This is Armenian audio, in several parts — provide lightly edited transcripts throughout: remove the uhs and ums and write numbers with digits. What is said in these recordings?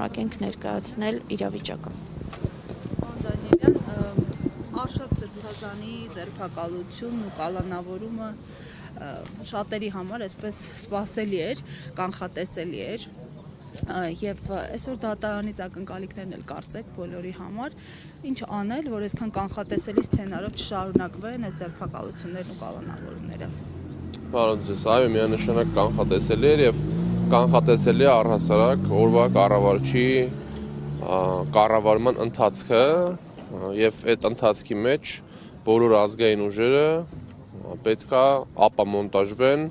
կշարունակենք ներկայացնել իրավիճակը։ Արշակ Սրբազանի ձերբակալությունն ու կալանավորումը շատերի համար այսպես սպասելի էր, կանխատեսելի էր եւ այսօր դատարանից ակնկալիքներն էլ կարծեք բոլորի համար ինչ անել, որ այսքան կանխատեսելի սցենարով չշարունակվեն այս ձերբակալություններն ու կալանավորումները։ Բարոն ձեզ, այո, միանշանակ կանխատեսելի էր եւ կանխատեսելի է առհասարակ օրվա կառավարչի կառավարման ընթացքը եւ այդ ընթացքի մեջ բոլոր ազգային ուժերը պետք է ապամոնտաժվեն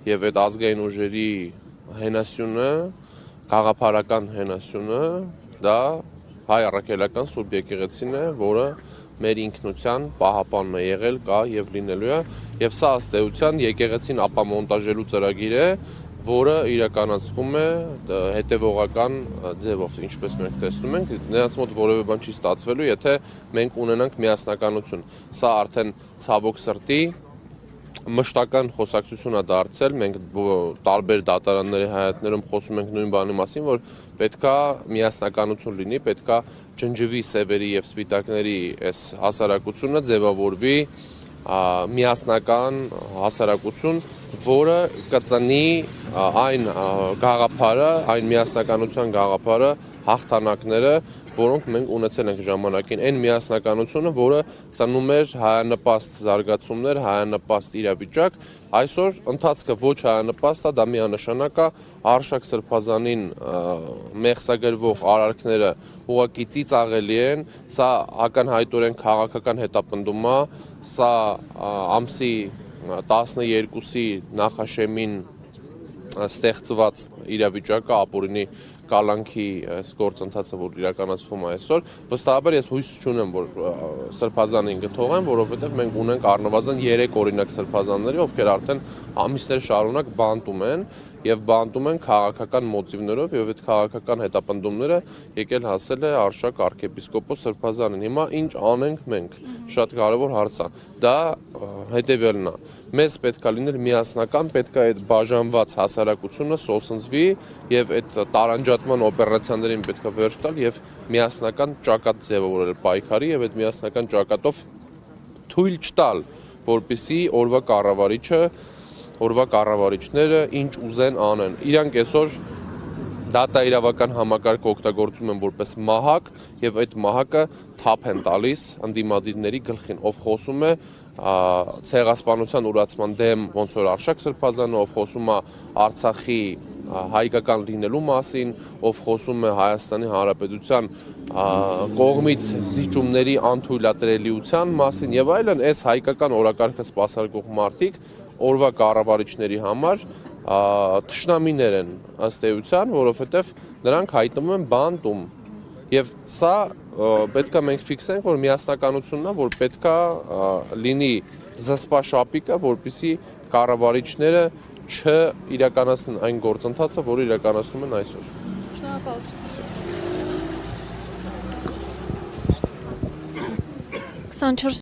եւ այդ ազգային ուժերի հենասյունը, գաղափարական հենասյունը դա հայ առաքելական Սուրբ եկեղեցին է, որը մեր ինքնության պահապանն է եղել, կա եւ լինելու է եւ սա ըստ էության եկեղեցին ապամոնտաժելու ծրագիր է, որը իրականացվում է հետևողական ձևով, ինչպես մենք տեսնում ենք, նրանց մոտ որևէ բան չի ստացվելու, եթե մենք ունենանք միասնականություն։ Սա արդեն ցավոք սրտի մշտական խոսակցություն է դարձել, մենք տարբեր դատարանների հայացքներում խոսում ենք նույն բանի մասին, որ պետքա միասնականություն լինի, պետքա ջնջվի սևերի եւ սպիտակների այս հասարակությունը, ձևավորվի միասնական հասարակություն, որը կծնի այն գաղափարը, այն միասնականության գաղափարը, հաղթանակները, որոնք մենք ունեցել ենք ժամանակին, այն միասնականությունը, որը ծնում էր հայանպաստ զարգացումներ, հայանպաստ իրավիճակ, այսօր ընթացքը ոչ հայանպաստ է, դա միանշանակ է, Արշակ Սրբազանին մեղսագրվող արարքները ուղղակի ծիծաղելի են, սա ակնհայտորեն քաղաքական հետապնդում է, սա ամսի 12-ի նախաշեմին ստեղծված իրավիճակը ապօրինի կալանքի գործընթացը, որ իրականացվում է այսօր, վստահաբար ես հույս չունեմ, որ Սրբազանին կթողեն, որովհետև մենք ունենք առնվազն 3 օրինակ սրբազանների, ովքեր արդեն ամիսներ շարունակ բանտում են եւ բանտում են քաղաքական մոտիվներով եւ այդ քաղաքական հետապնդումները եկել հասել է Արշակ arczepiskopos Սրբազանին։ Հիմա ինչ անենք մենք, շատ կարեւոր հարց է։ Դա հետեւյալն է։ Մեզ պետքա լինել միասնական, պետքա այդ բաժանված հասարակությունը սոսնձվի եւ այդ տարանջատման օպերացիաներին պետքա վերջ տալ եւ միասնական ճակատ ձևավորել պայքարի եւ այդ միասնական ճակատով թույլ չտալ, որպեսզի օրվա կառավարիչները ինչ ուզեն անեն։ Իրանք այսօր դատաիրավական համակարգ օգտագործում են որպես մահակ եւ այդ մահակը թափ են տալիս ընդդիմադիրների գլխին, ով խոսում է ցեղասպանության ուրացման դեմ ոնց որ Արշակ Սրբազանը, ով խոսում է Արցախի հայկական լինելու մասին, ով խոսում է Հայաստանի Հանրապետության կողմից զիջումների անթույլատրելիության մասին եւ այլն, այս հայկական օրակարգը սպասարկող մարդիկ օրվա կառավարիչների համար թշնամիներ են ըստ էության, որովհետեւ նրանք հայտնում են բանտում եւ սա պետքա մենք ֆիքսենք, որ միասնականությունն է, որ պետքա լինի զսպա շապիկը, որպեսզի կառավարիչները չիրականացնեն այն գործընթացը, որը իրականացնում են այսօր։ Շնորհակալություն։ 24